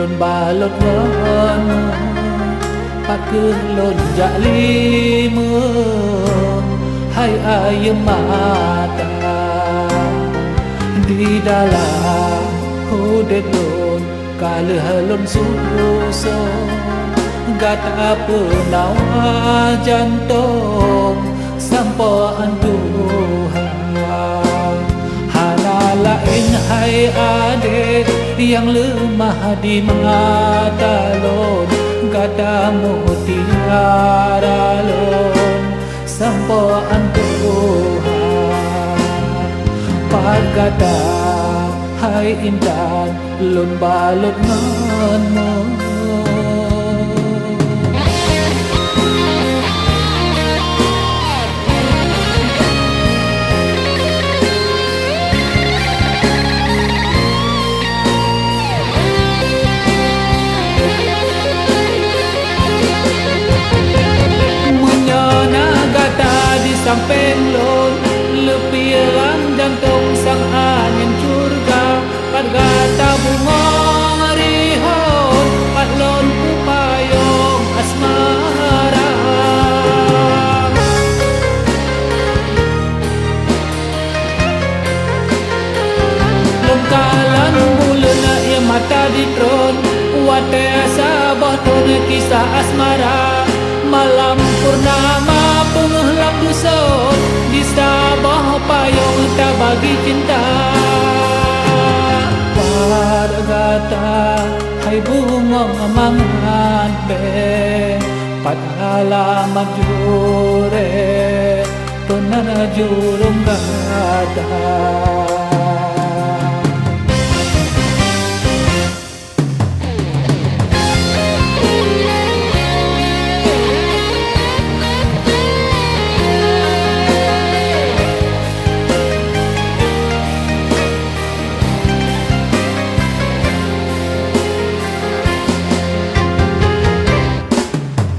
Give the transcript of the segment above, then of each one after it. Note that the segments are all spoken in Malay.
lon balot ngon pakeuh lon jak lima hai ayem mata di dalam hudep lon kaleuh lon susun gata penawa jantung sampaan Tuhan hana lain hai adik yang lemah di mata lon gata mutiara lon sampaan Tuhan pagata hai indan lon balot ngon samping lon lepiran jantung sang angin surga padgata bungong rihon patlon pupayong asmara lengkalan bulan ia mata di tron wate sabah ton kisah asmara malam purnama penghelang dusun di sabah payung tak bagi cinta padgata hai bungong mangan be pad alamat jure penana jurung gata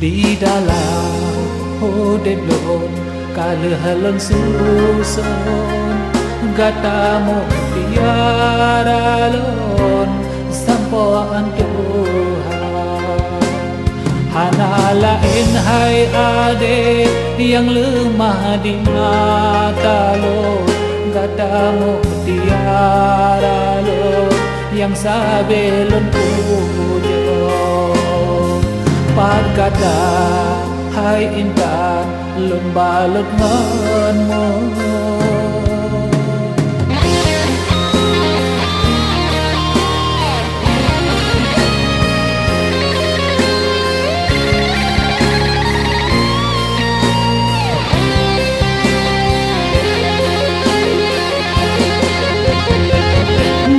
di dalam hudep lon kaleuh lon susun gata mutiara lon sampaan Tuhan hana lain hai adik yang lemah di mata lon gata mutiara lon yang sabelon pujo pagkata hai intan lon balot ngon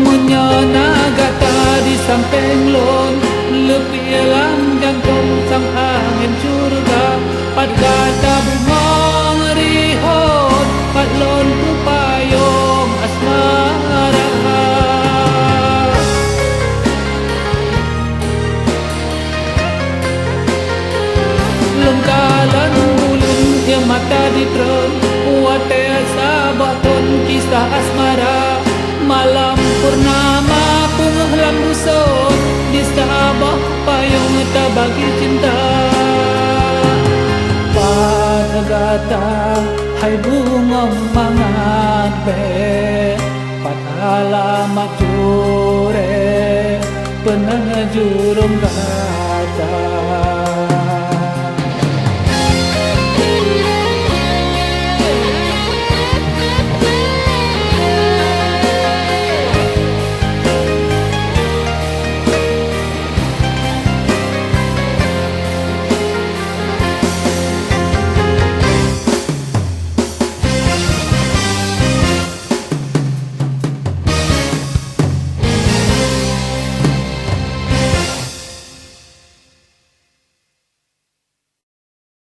menyana gata di samping lon lepiran jantung sang angin surga padgata bungong rihon patlon pupayong asmara lengkalan bulan yang mata di tron wate sabah ton kisah asmara malam purnama penghelang dusun di sabah payung tak bagi cinta padgata hai bungong mangan be pad alamat jure penang jurung